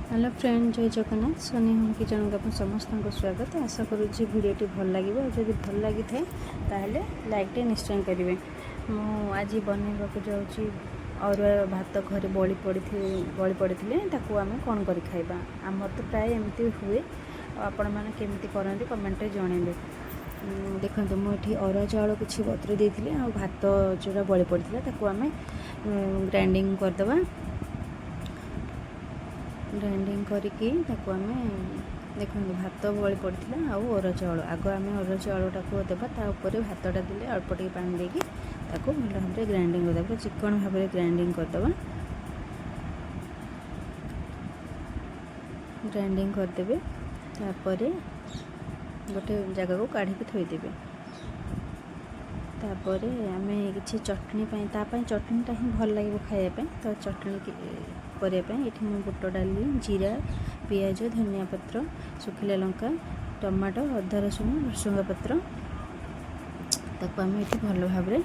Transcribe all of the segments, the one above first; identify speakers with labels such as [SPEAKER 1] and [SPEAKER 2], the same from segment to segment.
[SPEAKER 1] Hello friend, जय Jagannath. Soni home kitchen को समस्त को स्वागत। आशा करुँच भिडटी भल लगे। जब भल लगी थाए ताहले लाइक निश्चय करेंगे। मुझे बनवा जाऊँगी अरुआ भात घर बड़ी पड़ी आम कौन कर खाइबा। आमर तो प्राय एमती हुए। आपण मैंने केमती करते कमेंट जनइबे। देखो मुझे अरुआ चाउल किसी बतुरी देती आ भात जोड़ा बड़ी पड़ता आम ग्राइंडिंग करदे। ग्राइंडिंग करके आम देखो भात बड़ी पड़ता आउ अरुआ चाउल आग आम अरुआ चाउलटा को देवा तापर भातटा देले अल्प टे पानी देकी भल भाव में ग्राइंडिंग करदे। पूरा चिकन भाव में ग्राइंडिंग करदे। ग्राइंडिंग करदे तापर गोटे जगह को काढ़ी थोदेवे। तापर आम कि चटनी चटनीटा ही भल लगे खायापी। तो चटनी करने ये बुट डाली जीरा पियाज धनिया पत्र सुखिला लंका टमाटो अदा रसुण भृसंगा पत्र ताको आम ये भल भाव में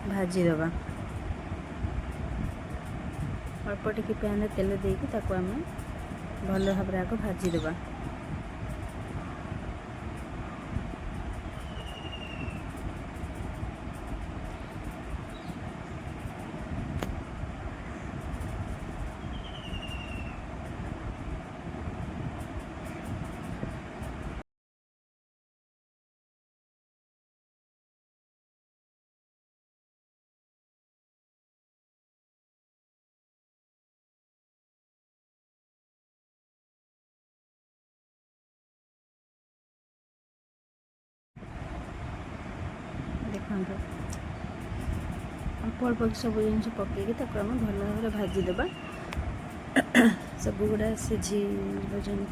[SPEAKER 1] भाजीदे। अल्प टिके पैन तेल देकी आम भल भाव में आग भाजीदे। देखो अल्प अल्प सब जिन पकईकि आम भल भाव में भाजीदे। सब गुड़ा सिझी जमी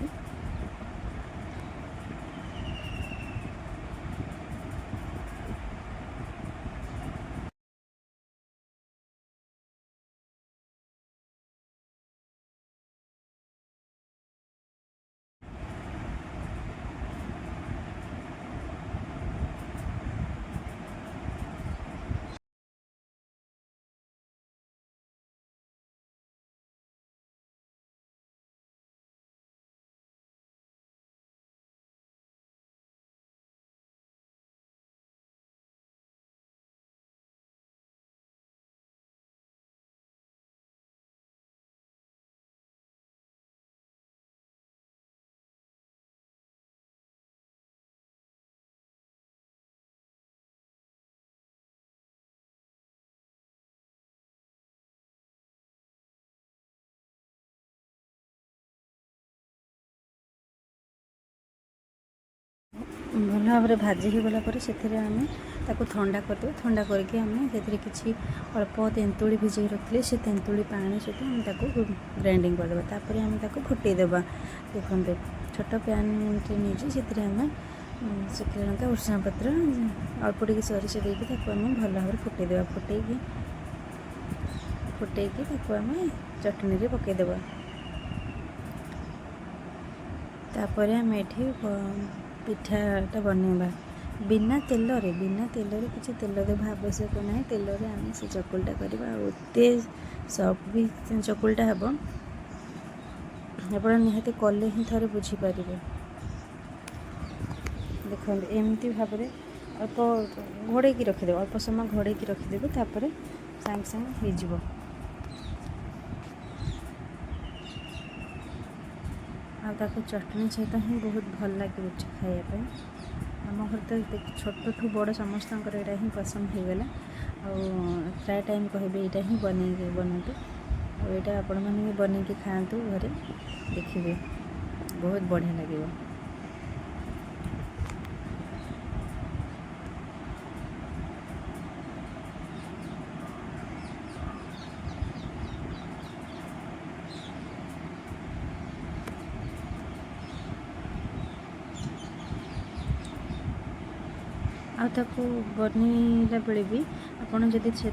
[SPEAKER 1] भल भाव में भाजी हो गला से आम ठंडा करदे। ठंडा करके आम से किसी अल्प तेंतुली भिजे रखिले से तेंतुली पानी सहित आम ग्राइंडिंग करदे। तापर आम फुटेदेवा। देखते छोट पैन नहीं से आम सुखिला लंका भृसंगा पत्र अल्प टे सोरिष देकी आम भल भाव में फुटेदेवा। फुटेकी आम चटनी पकईदेवा। तापर आम ये पिठाटा बनवा बिना तेल किसी तेल देवा आवश्यक ना। तेल आम से चकुलटा करवा एते सफ्ट भी चकुलटा हे। आप निहाती कले ही थे बुझीपर। देखो एमती भाव में अल्प घोड़े रखिदे अल्प समय घोड़े रखिदेवे। तापर सांगे सांगे हो चटनी सहित ही बहुत भल लगे खायापी। आम घर तो छोट बड़ समस्त यहाँ ही पसंद हो गला। प्राय टाइम कहे यहाँ ही बनाते यहाँ आपण मैंने बन के खातु घरे देखिए बहुत बढ़िया लगे। आपको बनला बेले भी आपड़ जदि से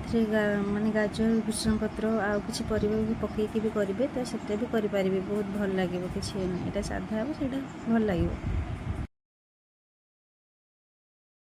[SPEAKER 1] माने गाजर भृसंग पत्र आउ कि परिवा भी पकईकि भी करेंगे तो से भी करें। बहुत भल लगे। किसी यहाँ साधा हे से भल लगे।